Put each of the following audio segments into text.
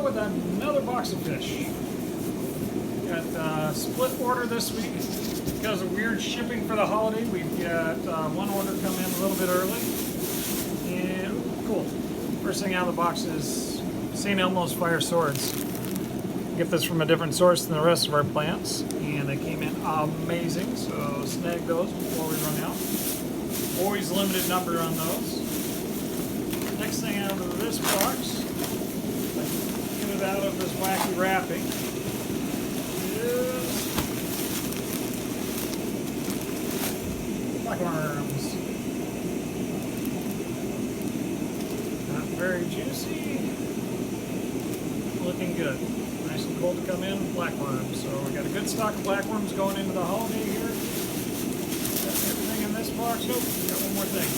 with another box of fish. Got split order this week because of weird shipping for the holiday. We've got one order come in a little bit early. And cool. First thing out of the box is St. Elmo's Fire Swords. Get this from a different source than the rest of our plants, and they came in amazing, so snag those before we run out. Always limited number on those. Next thing out of this box, get it out of this wacky wrapping, is blackworms. Not very juicy, looking good. Nice and cold to come in, blackworms. So we got a good stock of blackworms going into the holiday here. Got everything in this box. Oh, we got one more thing.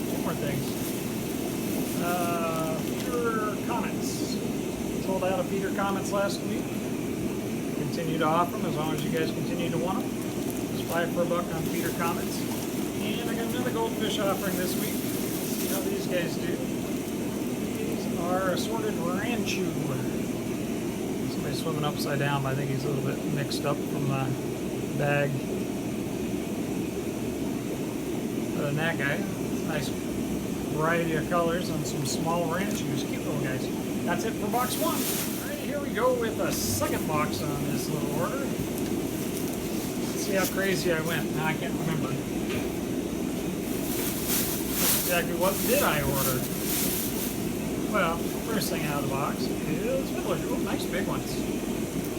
Two more things. Peter Comets. Sold out of Peter Comets last week. Continue to offer them as long as you guys continue to want them. It's $5 for $1 on Peter Comets. And I got another goldfish offering this week. Let's see how these guys do. These are assorted RANCHU. Somebody's swimming upside down, but I think he's a little bit mixed up from the bag. Other than that guy, nice variety of colors on some small RANCHUs. Cute little guys. That's it for box one. Alright, here we go with a second box on this little order. Let's see how crazy I went. Now I can't remember. Exactly what did I order? Well, first thing out of the box is FIDDLER. Oh, nice big ones.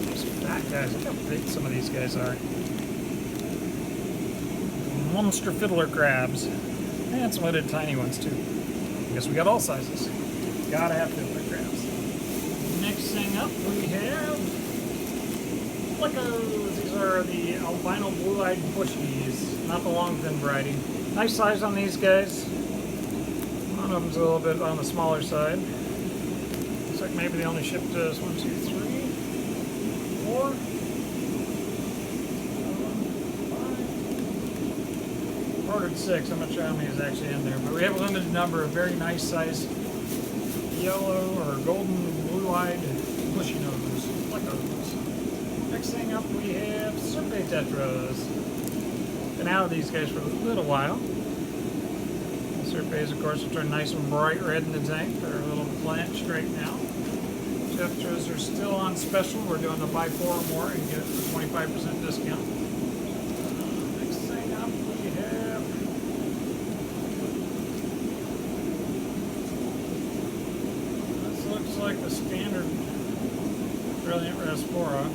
Nice fat guys. Look how big some of these guys are. Monster FIDDLER crabs. And some little tiny ones too. I guess we got all sizes. Gotta have FIDDLER crabs. Next thing up we have PLECOs. These are the albino blue-eyed bushies. Not the long fin variety. Nice size on these guys. One of them's a little bit on the smaller side. Looks like maybe they only shipped us 1, 2, 3, 4. Ordered 6. I'm not sure how many is actually in there, but we have a limited number of very nice size yellow or golden blue-eyed BUSHYNOSE PLECOs. Next thing up we have Serpe tetras. Been out of these guys for a little while. Serpes, of course, will turn nice and bright red in the tank. They're a little blanched right now. Tetras are still on special. We're doing the buy 4 or more and get a 25% discount. Next thing up we have this looks like the standard brilliant RASBORA.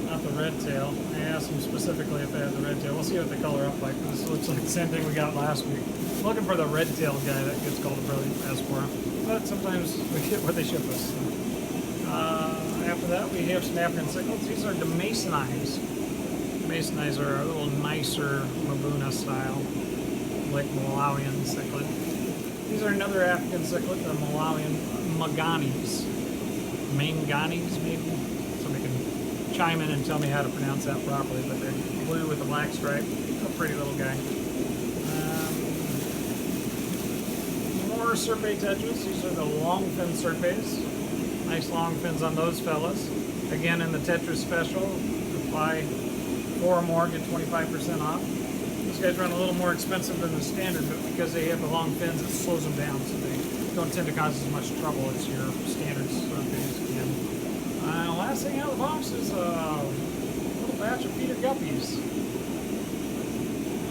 Not the red tail. I asked them specifically if they had the red tail. We'll see what they color up like. This looks like the same thing we got last week. Looking for the red tail guy that gets called a brilliant RASBORA. But sometimes we get what they ship us. So. After that we have some African cichlids. These are DEMASONIs. DEMASONIs are a little nicer Mabuna style, like Malawian cichlid. These are another African cichlid. They're Malawian Maganis. MAINGANOs maybe? Somebody can chime in and tell me how to pronounce that properly, but they're blue with a black stripe. A pretty little guy. More Serpe tetras. These are the long fin Serpes. Nice long fins on those fellas. Again, in the Tetra special, buy 4 or more, get 25% off. These guys run a little more expensive than the standard, but because they have the long fins, it slows them down, so they don't tend to cause as much trouble as your standard Serpes can. Last thing out of the box is a little batch of Peter Guppies.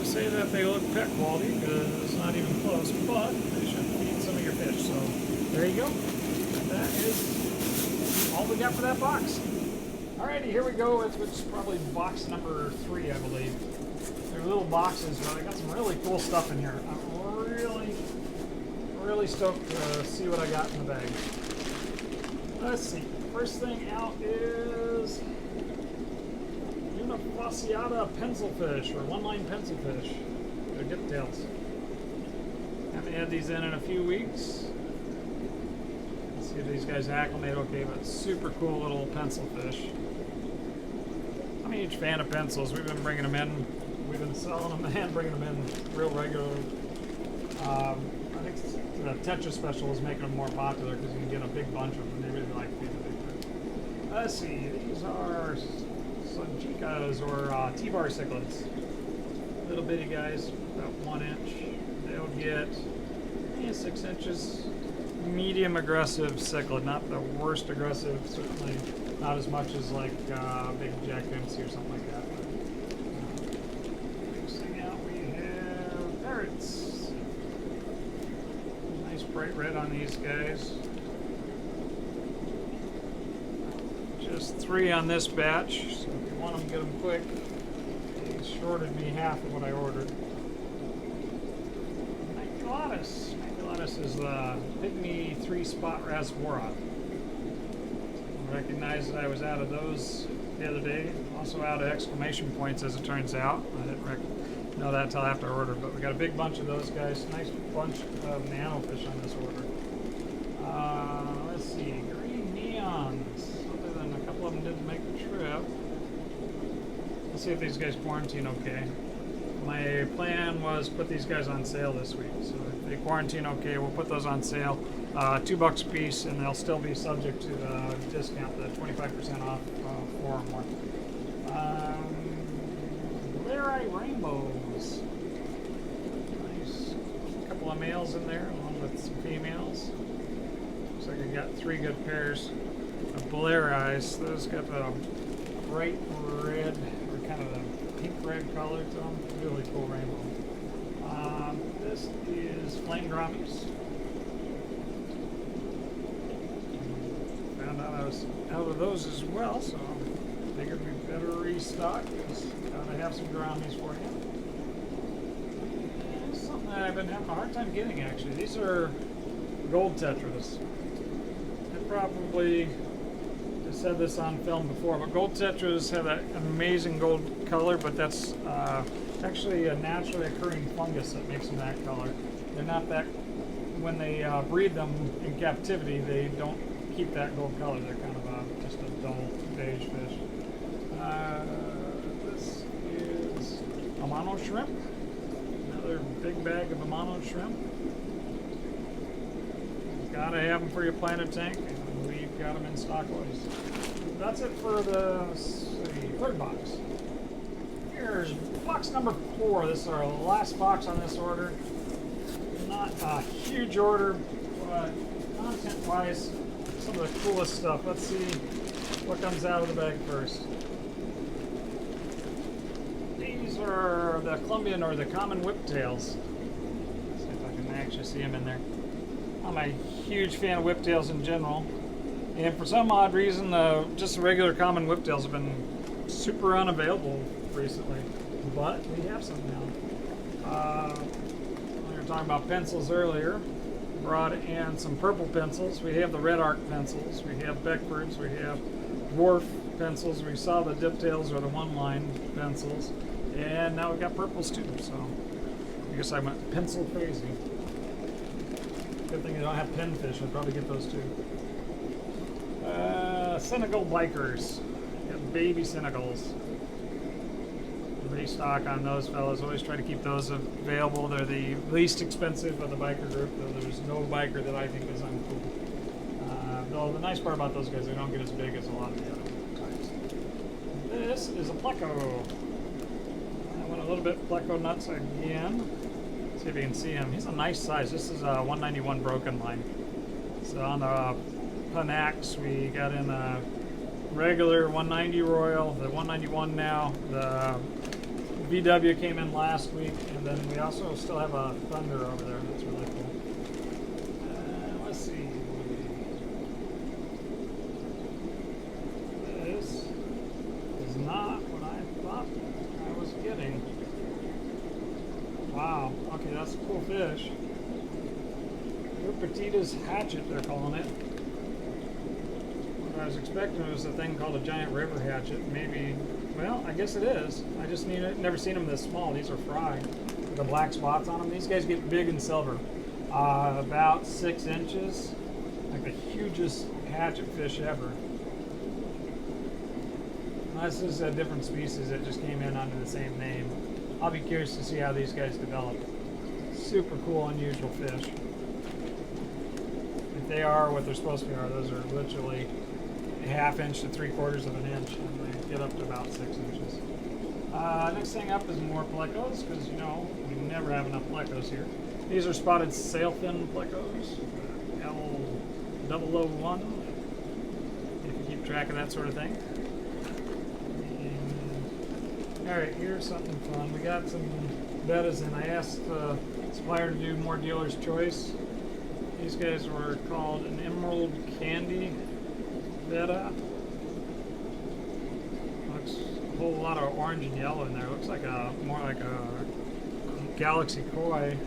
I say that they look pet quality because it's not even close, but they should feed some of your fish. So there you go. That is all we got for that box. Alrighty, here we go. It's probably box number 3, I believe. They're little boxes, but I got some really cool stuff in here. I'm really stoked to see what I got in the bag. Let's see. First thing out is Unifasciata pencilfish, or one-line pencilfish. They're diptails. Haven't had these in a few weeks. Let's see if these guys acclimate okay, but super cool little pencilfish. I'm a huge fan of pencils. We've been bringing them in. We've been selling them and bringing them in real regular. I think the Tetra Special is making them more popular because you can get a big bunch of them. They really like being big. Let's see, these are Sanjikos or T-bar cichlids. Little bitty guys, about 1 inch. They'll get 6 inches. Medium aggressive cichlid, not the worst aggressive, certainly not as much as like big Jack Dempsey or something like that. But, next thing out we have parrots. Nice bright red on these guys. Just 3 on this batch, so if you want them, get them quick. They shorted me half of what I ordered. This is the PYGMY 3-spot RASBORA. I recognized that I was out of those the other day. Also out of exclamation points, as it turns out. I didn't know that until after I ordered, but we got a big bunch of those guys. Nice bunch of nano fish on this order. Let's see, green neons. Other than a couple of them didn't make the trip. Let's see if these guys quarantine okay. My plan was put these guys on sale this week, so if they quarantine okay, we'll put those on sale. $2 a piece, and they'll still be subject to the discount, the 25% off 4 or more. BLEHERI rainbows. Nice. A couple of males in there, along with some females. Looks like I got 3 good pairs of BLEHERIs. Those got the bright red, or kind of the pink red color to them. Really cool rainbow. This is flame GOURAMIs. Found out I was out of those as well, so I figured we better restock because gotta have some GOURAMIs for you. And something that I've been having a hard time getting actually. These are gold tetras. I probably said this on film before, but gold tetras have that amazing gold color, but that's actually a naturally occurring fungus that makes them that color. They're not that, when they breed them in captivity, they don't keep that gold color. They're kind of just a dull beige fish. This is AMANO shrimp. Another big bag of AMANO shrimp. Gotta have them for your planted tank. We've got them in stock always. That's it for the 3rd box. Here's box number 4. This is our last box on this order. Not a huge order, but content-wise, some of the coolest stuff. Let's see what comes out of the bag first. These are the Colombian or the common whiptails. Let's see if I can actually see them in there. I'm a huge fan of whiptails in general. And for some odd reason, just the regular common whiptails have been super unavailable recently, but we have some now. We were talking about pencils earlier. Brought in some purple pencils. We have the red arc pencils. We have Beckfords. We have dwarf pencils. We saw the diptails or the one-line pencils, and now we've got purples too. So I guess I went pencil crazy. Good thing I don't have pinfish. I'd probably get those too. Senegal bikers. Got baby Senegals. Restock on those fellas. Always try to keep those available. They're the least expensive of the biker group, though there's no biker that I think is uncool. Though the nice part about those guys, they don't get as big as a lot of the other types. This is a PLECO. I went a little bit PLECO nuts again. See if you can see him. He's a nice size. This is a 191 broken line. So on the Finatics, we got in a regular 190 Royal, the 191 now. The VW came in last week, and then we also still have a Thunder over there. That's really cool. Let's see. This is not what I thought I was getting. Wow. Okay, that's a cool fish. Petita's hatchet, they're calling it. What I was expecting was a thing called a giant river hatchet. Maybe, well, I guess it is. I just never seen them this small. These are fried with the black spots on them. These guys get big in silver. About 6 inches. Like the hugest hatchet fish ever. This is a different species that just came in under the same name. I'll be curious to see how these guys develop. Super cool, unusual fish. If they are what they're supposed to be, those are literally a ½ inch to 3/4 of an inch, and they get up to about 6 inches. Next thing up is more plecos, because you know we never have enough plecos here. These are spotted sailfin plecos, L001, if you keep track of that sort of thing. Alright, here's something fun. We got some bettas in. I asked the supplier to do more dealer's choice. These guys were called an emerald candy betta. Looks a whole lot of orange and yellow in there. Looks like more like a galaxy koi.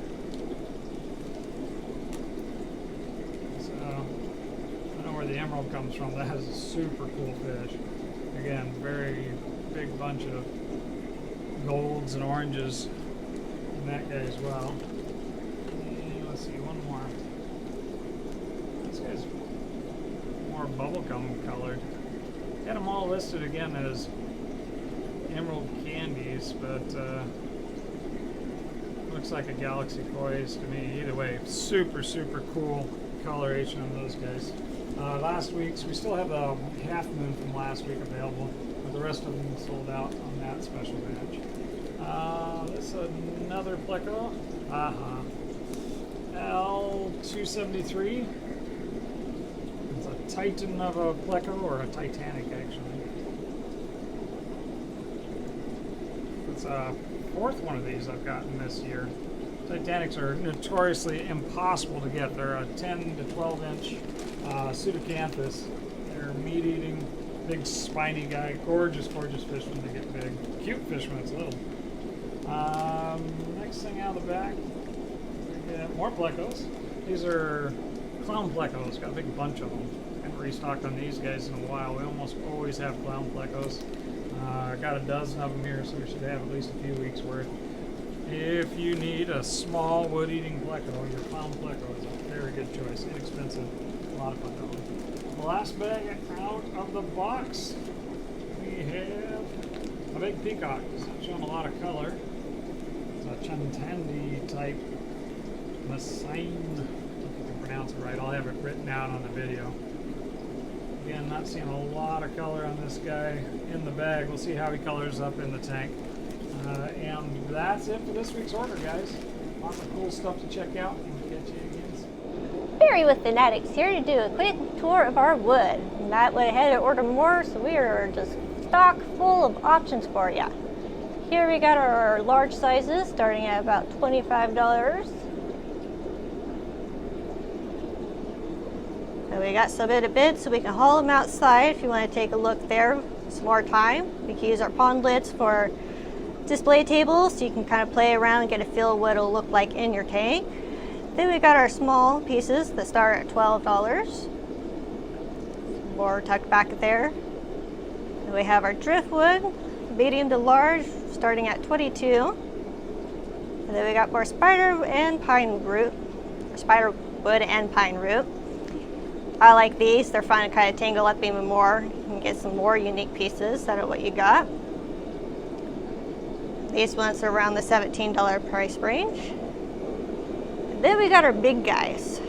So, I don't know where the emerald comes from. That is a super cool fish. Again, very big bunch of golds and oranges in that guy as well. And let's see, one more. This guy's more bubblegum colored. Got them all listed again as emerald candies, but looks like a galaxy koi's to me. Either way, super cool coloration on those guys. Last week's, we still have the half moon from last week available, but the rest of them sold out on that special batch. This is another pleco. L273. It's a titan of a pleco, or a titanic actually. It's a fourth one of these I've gotten this year. Titanics are notoriously impossible to get. They're a 10 to 12 inch pseudocanthus. They're meat-eating, big spiny guy. Gorgeous fish when they get big. Cute fish when it's little. Next thing out of the back, we get more plecos. These are clown plecos. Got a big bunch of them. Haven't restocked on these guys in a while. We almost always have clown plecos. Got a dozen of them here, so we should have at least a few weeks worth. If you need a small wood-eating pleco, your clown pleco is a very good choice. Inexpensive, a lot of fun though. The last bag out of the box, we have a big peacock. It's not showing a lot of color. It's a Chantandi type Masine. If you can pronounce it right, I'll have it written out on the video. Again, not seeing a lot of color on this guy in the bag. We'll see how he colors up in the tank. And that's it for this week's order, guys. Lots of cool stuff to check out, and we'll catch you again soon. Beri with Finatics here to do a quick tour of our wood. Matt went ahead and ordered more, so we are just stock full of options for you. Here we got our large sizes starting at about $25. So we got some in a bit so we can haul them outside if you want to take a look there some more time. We can use our pond lids for display tables so you can kind of play around and get a feel of what it'll look like in your tank. Then we got our small pieces that start at $12. More tucked back there. Then we have our driftwood, medium to large, starting at $22. And then we got more spider and pine root, or spider wood and pine root. I like these. They're fun to kind of tangle up even more. You can get some more unique pieces out of what you got. These ones are around the $17 price range. And then we got our big guys.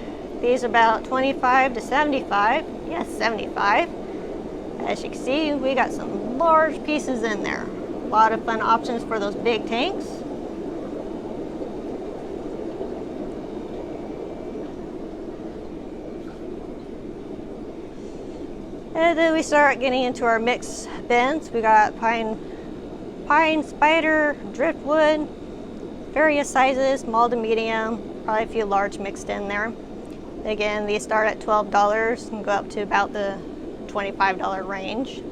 These are about $25 to $75. Yes, $75. As you can see, we got some large pieces in there. A lot of fun options for those big tanks. And then we start getting into our mixed bins. We got pine, spider, driftwood, various sizes, small to medium, probably a few large mixed in there. Again, these start at $12 and go up to about the $25 range.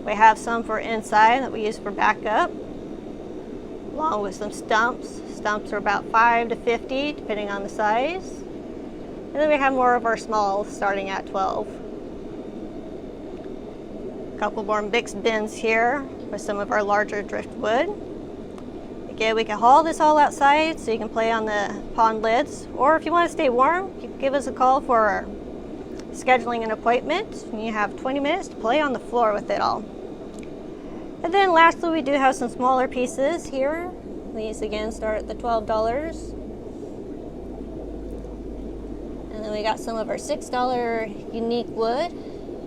We have some for inside that we use for backup, along with some stumps. Stumps are about $5 to $50, depending on the size. And then we have more of our smalls starting at $12. Couple more mixed bins here with some of our larger driftwood. Again, we can haul this all outside so you can play on the pond lids, or if you want to stay warm, you can give us a call for scheduling an appointment, and you have 20 minutes to play on the floor with it all. And then lastly, we do have some smaller pieces here. These again start at the $12. Then we got some of our $6 unique wood.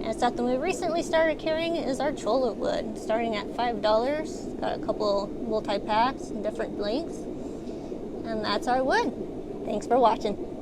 And something we recently started carrying is our cholla wood, starting at $5. Got a couple multi-packs, different lengths. And that's our wood. Thanks for watching.